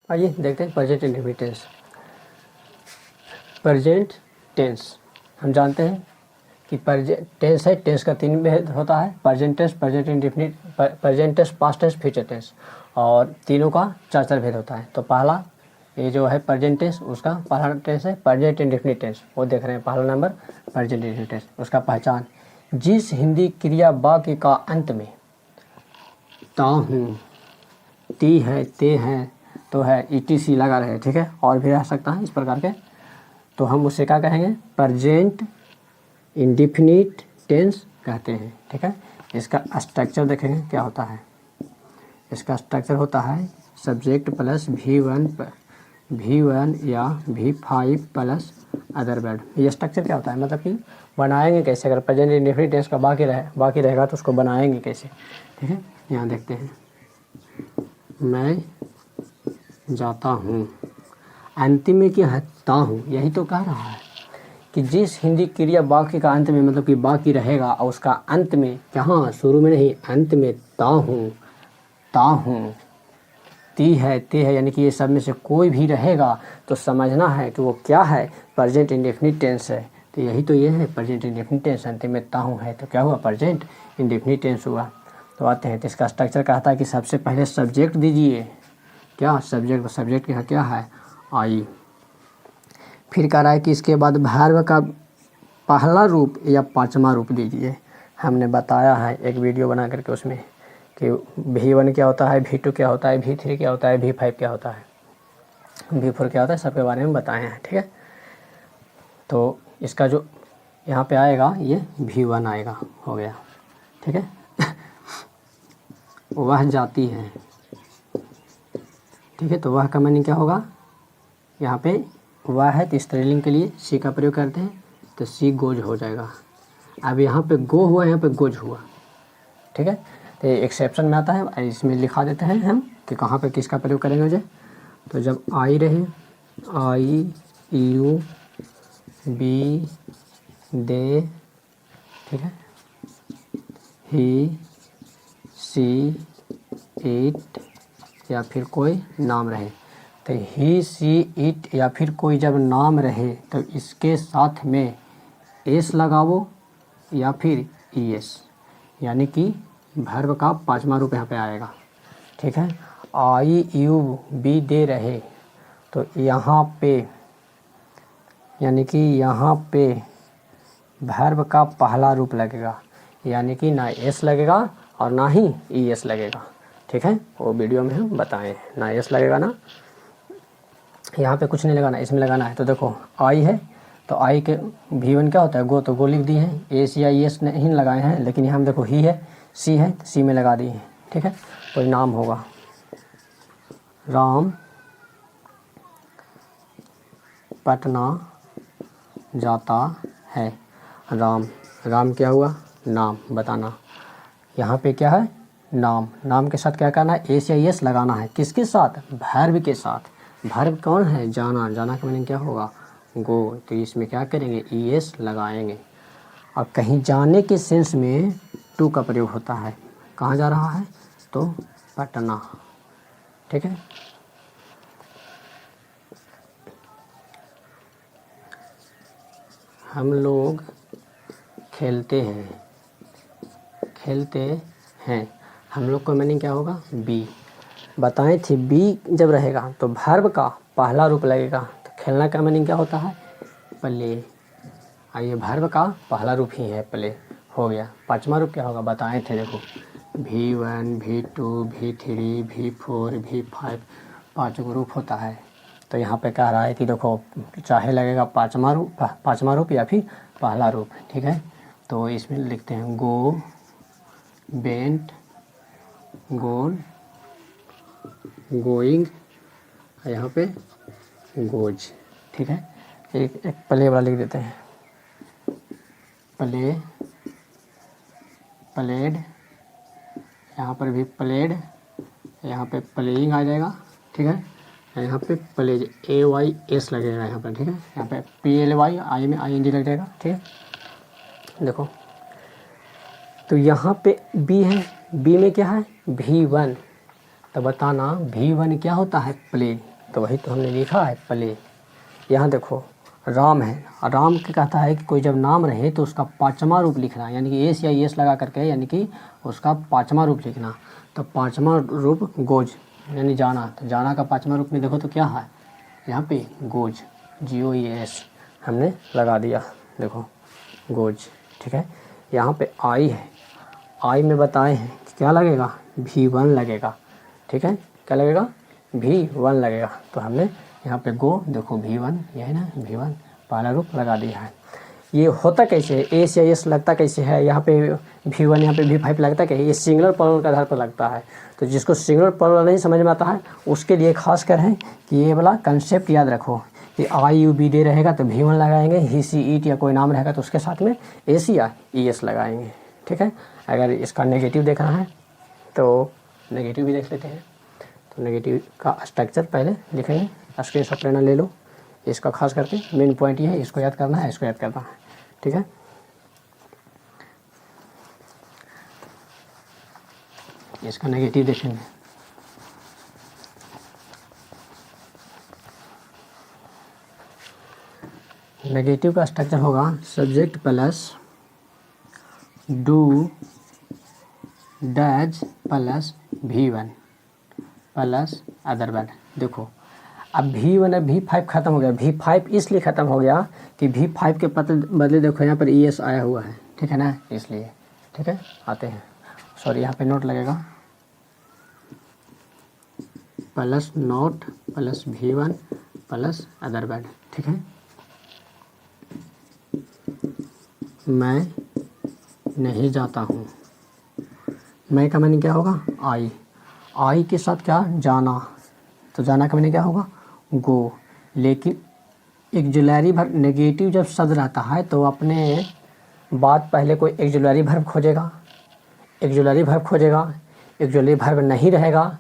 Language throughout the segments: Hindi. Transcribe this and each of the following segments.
आइए देखते हैं present indefinite tense. Present tense हम जानते हैं कि टेंस है, टेंस का 3 भेद होता है, present tense, present indefinite, present tense, past tense, future tense, और तीनों का 4 भेद होता है। तो पहला ये जो है प्रेजेंट टेंस, उसका पहला टेंस है प्रेजेंट इंडेफिनिट टेंस, वो देख रहे हैं पहला नंबर प्रेजेंट इंडेफिनिट टेंस। उसका पहचान, जिस हिंदी क्रिया वाक्य का अंत में ता हूँ, ती है, ते हैं, तो है, ETC लगा रहे, ठीक है, और भी रह सकता है इस प्रकार के, तो हम उसे क्या कहेंगे, प्रेजेंट इंडेफिनिट टेंस कहते हैं, ठीक है। इसका स्ट्रक्चर देखेंगे क्या होता है। इसका स्ट्रक्चर होता है सब्जेक्ट प्लस V1 या V5 प्लस अदर वर्ड। ये स्ट्रक्चर क्या होता है, मतलब कि बनाएंगे कैसे, अगर प्रेजेंट इंडेफिनिट टेंस का बाकी रहेगा तो उसको बनाएंगे कैसे, ठीक है। यहाँ देखते हैं, मैं जाता हूँ, अंतिम में क्या है, ता हूँ, यही तो कह रहा है कि जिस हिंदी क्रिया वाक्य का अंत में, मतलब कि बाकी रहेगा और उसका अंत में, जहाँ शुरू में नहीं, अंत में ता हूँ, ती है, ते है, यानी कि ये सब में से कोई भी रहेगा तो समझना है कि वो क्या है, प्रेजेंट इंडेफिनिट टेंस है। तो यही तो ये है प्रेजेंट इंडेफिनिट टेंस, अंतिम में ता हूँ है तो क्या हुआ, प्रेजेंट इंडेफिनिट टेंस हुआ। तो आते हैं, तो इसका स्ट्रक्चर कहता है कि सबसे पहले सब्जेक्ट दीजिए, क्या सब्जेक्ट यहाँ क्या है, आई। फिर कह रहा है कि इसके बाद वर्ब का पहला रूप या 5वां रूप दीजिए। हमने बताया है एक वीडियो बना करके उसमें कि V1 क्या होता है, V2 क्या होता है, V3 क्या होता है, V5 क्या होता है, V4 क्या होता है, सबके बारे में बताए हैं, ठीक है। तो इसका जो यहाँ पे आएगा ये V1 आएगा, हो गया, ठीक है। वह जाती है, ठीक है, तो वह का मीनिंग क्या होगा, यहाँ पे वह है तो स्त्रीलिंग के लिए सी का प्रयोग करते हैं, तो सी गोज हो जाएगा। अब यहाँ पे गो हुआ, यहाँ पे गोज हुआ, ठीक है। तो एक्सेप्शन में आता है, इसमें लिखा देते हैं हम कि कहाँ पे किसका प्रयोग करेंगे मुझे। तो जब आई रहे, आई, यू, बी, दे, ठीक है, ही, सी, इट, या फिर कोई नाम रहे, तो ही, सी, इट या फिर कोई जब नाम रहे तो इसके साथ में एस लगाओ या फिर ES, यानी कि वर्ब का 5वां रूप यहाँ पे आएगा, ठीक है। आई, यू, बी, दे रहे, तो यहाँ पे यानी कि यहाँ पे वर्ब का पहला रूप लगेगा, यानी कि ना एस लगेगा और ना ही ES लगेगा, ठीक है। वो वीडियो में हम बताएं, ना एस लगेगा ना, यहाँ पे कुछ नहीं लगाना, इसमें लगाना है। तो देखो आई है, तो आई के V1 क्या होता है, गो, तो गो लिख दिए हैं, एस या ES नहीं लगाए हैं, लेकिन यहाँ देखो ही है, सी है, सी में लगा दिए हैं, ठीक है। कोई नाम होगा, राम पटना जाता है, राम क्या हुआ, नाम बताना, यहाँ पे क्या है, नाम के साथ क्या करना है, एस या ES लगाना है, किसके साथ, वर्ब के साथ। वर्ब कौन है, जाना का मीनिंग क्या होगा, गो, तो इसमें क्या करेंगे, ES लगाएंगे। और कहीं जाने के सेंस में टू का प्रयोग होता है, कहाँ जा रहा है, तो पटना, ठीक है। हम लोग खेलते हैं, हम लोग का मीनिंग क्या होगा, बी। बताए थे बी जब रहेगा तो वर्ब का पहला रूप लगेगा, तो खेलना का मीनिंग क्या होता है, प्ले। आइए वर्ब का पहला रूप ही है प्ले, हो गया। 5वां रूप क्या होगा, बताए थे, देखो V1, V2, V3, V4, V5, 5 रूप होता है। तो यहाँ पे कह रहा है कि देखो चाहे लगेगा 5वां रूप या फिर पहला रूप, ठीक है। तो इसमें लिखते हैं गो, बेंट, गोन, गोइंग, यहाँ पे गोज, ठीक है। एक प्ले वाला लिख देते हैं, प्ले, प्लेड, यहाँ पर भी प्लेड, यहाँ पे प्लेइंग आ जाएगा, ठीक है। यहाँ पे प्लेज, AYS लगेगा यहाँ पर, ठीक है। यहाँ पे PLY, आई में ING लग जाएगा, ठीक है। देखो तो यहाँ पे B है, B में क्या है, V1, तो बताना V1 क्या होता है, प्ले, तो वही तो हमने लिखा है प्ले। यहाँ देखो राम है, राम के कहता है कि कोई जब नाम रहे तो उसका पाँचवा रूप लिखना, यानी कि एस या एस लगा करके, यानी कि उसका पाँचवा रूप लिखना। तो पाँचवा रूप गोज यानी जाना, तो जाना का पाँचवा रूप में देखो तो क्या है यहाँ पे गोज, GOES हमने लगा दिया, देखो गोज। ठीक है, यहाँ पे आई है, आई में बताए हैं कि क्या लगेगा V1 लगेगा। ठीक है, क्या लगेगा V1 लगेगा। तो हमने यहाँ पे गो देखो V1, यह है ना V1 पहला रूप लगा दिया है। ये होता कैसे है, एस या एस लगता कैसे है, यहाँ पे V1 यहाँ पे V5 लगता है, ये सिंगुलर प्लूरल के आधार पर लगता है। तो जिसको सिंगुलर प्लूरल नहीं समझ में आता है उसके लिए खास कर है कि ये वाला कंसेप्ट याद रखो कि IUB दे रहेगा तो V1 लगाएंगे, ही सी ईट या कोई नाम रहेगा तो उसके साथ में एस या ES लगाएंगे। ठीक है, अगर इसका नेगेटिव देखना है तो नेगेटिव भी देख लेते हैं। तो नेगेटिव का स्ट्रक्चर पहले लिखेंगे, स्क्रीनशॉट लेना ले लो, इसका खास करके मेन पॉइंट ये है, इसको याद करना है, इसको याद करना है। ठीक है, इसका नेगेटिव देखेंगे। नेगेटिव का स्ट्रक्चर होगा subject plus do does plus V1 plus other word. देखो अब V1 है, V5 ख़त्म हो गया, V5 इसलिए ख़त्म हो गया कि V5 के बदले देखो यहाँ पर ES आया हुआ है। ठीक है ना, इसलिए। ठीक है, आते हैं, सॉरी यहाँ पे नोट लगेगा plus note plus V1 plus other word. ठीक है, मैं नहीं जाता हूँ, मैं का मैंने क्या होगा आई के साथ क्या जाना, तो जाना का मैंने क्या होगा गो। लेकिन एक्जुलरी वर्ब नेगेटिव जब शब्द रहता है तो अपने बाद पहले कोई एक्जुलरी वर्ब खोजेगा, एक्जुलरी वर्ब नहीं रहेगा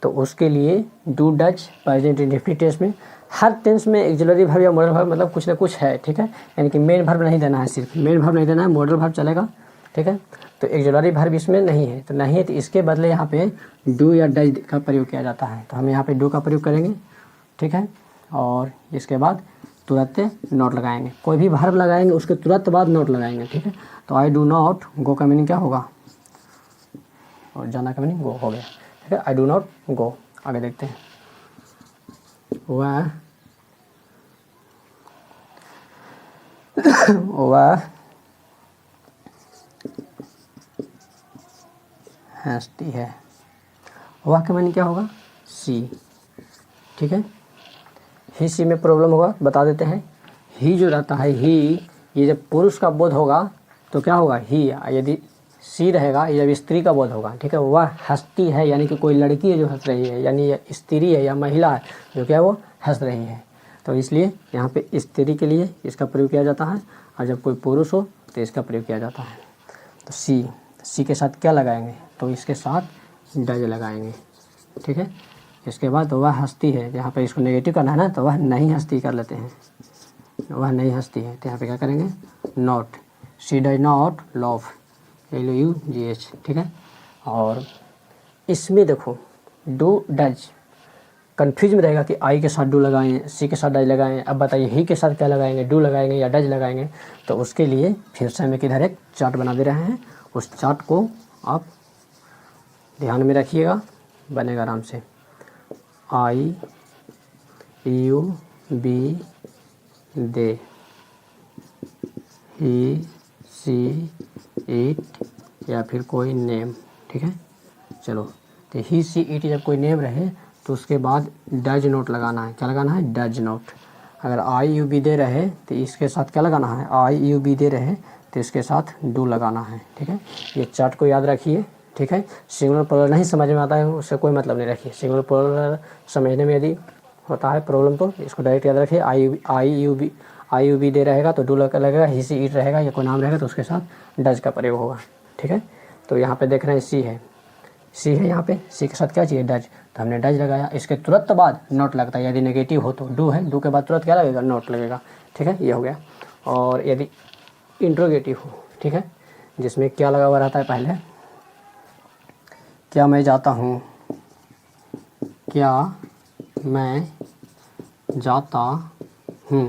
तो उसके लिए do does present indefinite tense में हर टेंस में एक्जुलरी वर्ब या मॉडल वर्ब मतलब कुछ ना कुछ है। ठीक है, यानी कि मेन वर्ब नहीं देना है, सिर्फ मेन वर्ब नहीं देना है, मॉडल वर्ब चलेगा। ठीक है, तो एक्जुलरी वर्ब इसमें नहीं है, तो नहीं है तो इसके बदले यहाँ पे डू या डज का प्रयोग किया जाता है, तो हम यहाँ पे डू का प्रयोग करेंगे। ठीक है, और इसके बाद तुरंत नोट लगाएंगे, कोई भी वर्ब लगाएंगे उसके तुरंत बाद नोट लगाएंगे। ठीक है, तो आई डू नॉट गो का मीनिंग क्या होगा, और जाना का मीनिंग गो हो गया। ठीक है, आई डू नॉट गो। आगे देखते हैं, वह हंसती है, वह का मीनिंग क्या होगा सी। ठीक है, ही सी में प्रॉब्लम होगा, बता देते हैं। ही जो रहता है ही, ये जब पुरुष का बोध होगा तो क्या होगा ही, यदि सी रहेगा ये जब स्त्री का बोध होगा। ठीक है, वह हंसती है यानी कि कोई लड़की है जो हंस रही है, यानी ये स्त्री है या महिला है जो क्या वो हंस रही है, तो इसलिए यहाँ पे स्त्री के लिए इसका प्रयोग किया जाता है, और जब कोई पुरुष हो तो इसका प्रयोग किया जाता है। तो सी के साथ क्या लगाएंगे, तो इसके साथ डज लगाएंगे। ठीक है, इसके बाद वह हंसती है, यहाँ पे इसको नेगेटिव करना है ना, तो वह नहीं हंसती कर लेते हैं, वह नहीं हंसती है, तो यहाँ पे क्या करेंगे not, she does not love, LOUGH। ठीक है, और इसमें देखो डू डज कन्फ्यूज में रहेगा कि आई के साथ डू लगाएं, सी के साथ डज लगाएं। अब बताइए ही के साथ क्या लगाएंगे, डू लगाएंगे या डज लगाएंगे। तो उसके लिए फिर से हम किधर एक चार्ट बना दे रहे हैं, उस चार्ट को आप ध्यान में रखिएगा, बनेगा आराम से। IUB they, he see it या फिर कोई नेम। ठीक है, चलो, तो ही सी इट जब कोई नेम रहे तो उसके बाद डज नोट लगाना है। क्या लगाना है, डज नोट। अगर IUB दे रहे तो इसके साथ क्या लगाना है, IUB दे रहे तो इसके साथ डू लगाना है। ठीक है, ये चार्ट को याद रखिए। ठीक है, सिंगुलर प्लूरल नहीं समझ में आता है उससे कोई मतलब नहीं रखिए, सिंगुलर प्लूरल समझने में यदि होता है प्रॉब्लम तो इसको डायरेक्ट याद रखिए। IUB दे रहेगा तो डू लगेगा, ही सी इट रहेगा या कोई नाम रहेगा तो उसके साथ डज का प्रयोग होगा। ठीक है, तो यहाँ पे देख रहे हैं सी है यहाँ पे, सी के साथ क्या चाहिए डज, तो हमने डज लगाया। इसके तुरंत बाद नोट लगता है, यदि नेगेटिव हो तो डू है, डू के बाद तुरंत क्या लगेगा नोट लगेगा। ठीक है, ये हो गया। और यदि इंट्रोगेटिव हो, ठीक है, जिसमें क्या लगा हुआ रहता है पहले, क्या मैं जाता हूँ, क्या मैं जाता हूँ।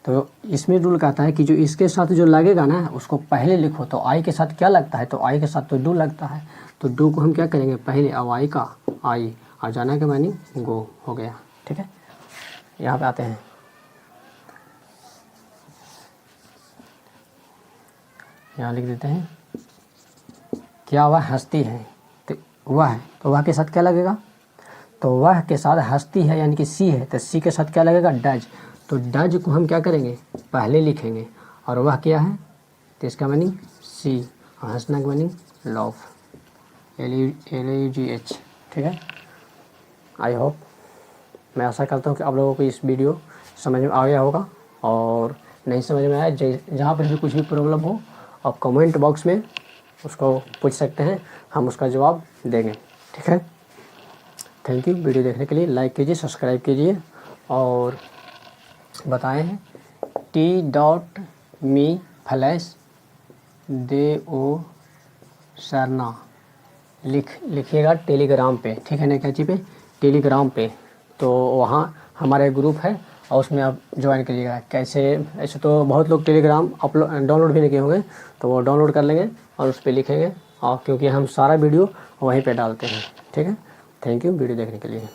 तो इसमें रूल कहता है कि जो इसके साथ जो लगेगा ना उसको पहले लिखो। तो आई के साथ क्या लगता है, तो आई के साथ तो डू लगता है, तो डू को हम क्या करेंगे पहले, अब आई का आई, और जाना के मीनिंग गो हो गया। ठीक है, यहाँ पे आते हैं, यहाँ लिख देते हैं क्या वह हंसती है, तो वह है, तो वह के साथ क्या लगेगा, तो वह के साथ हंसती है यानी कि सी है, तो सी के साथ क्या लगेगा डज। तो डज को हम क्या करेंगे पहले लिखेंगे, और वह क्या है तो इसका मीनिंग सी, और हंसना का मीनिंग लव, LUGH। ठीक है, आई होप, मैं आशा करता हूँ कि आप लोगों को इस वीडियो समझ में आ गया होगा, और नहीं समझ में आया जहाँ पर भी कुछ भी प्रॉब्लम हो आप कमेंट बॉक्स में उसको पूछ सकते हैं, हम उसका जवाब देंगे। ठीक है, थैंक यू वीडियो देखने के लिए, लाइक कीजिए, सब्सक्राइब कीजिए, और बताएं हैं T.me फ्लैश दे ओ सरना लिखिएगा टेलीग्राम पे। ठीक है ना, कैची पे, टेलीग्राम पे, तो वहाँ हमारा एक ग्रुप है और उसमें आप ज्वाइन करिएगा। कैसे, ऐसे तो बहुत लोग टेलीग्राम डाउनलोड भी नहीं किए होंगे, तो वो डाउनलोड कर लेंगे और उस पर लिखेंगे, और क्योंकि हम सारा वीडियो वहीं पे डालते हैं। ठीक है, थैंक यू वीडियो देखने के लिए।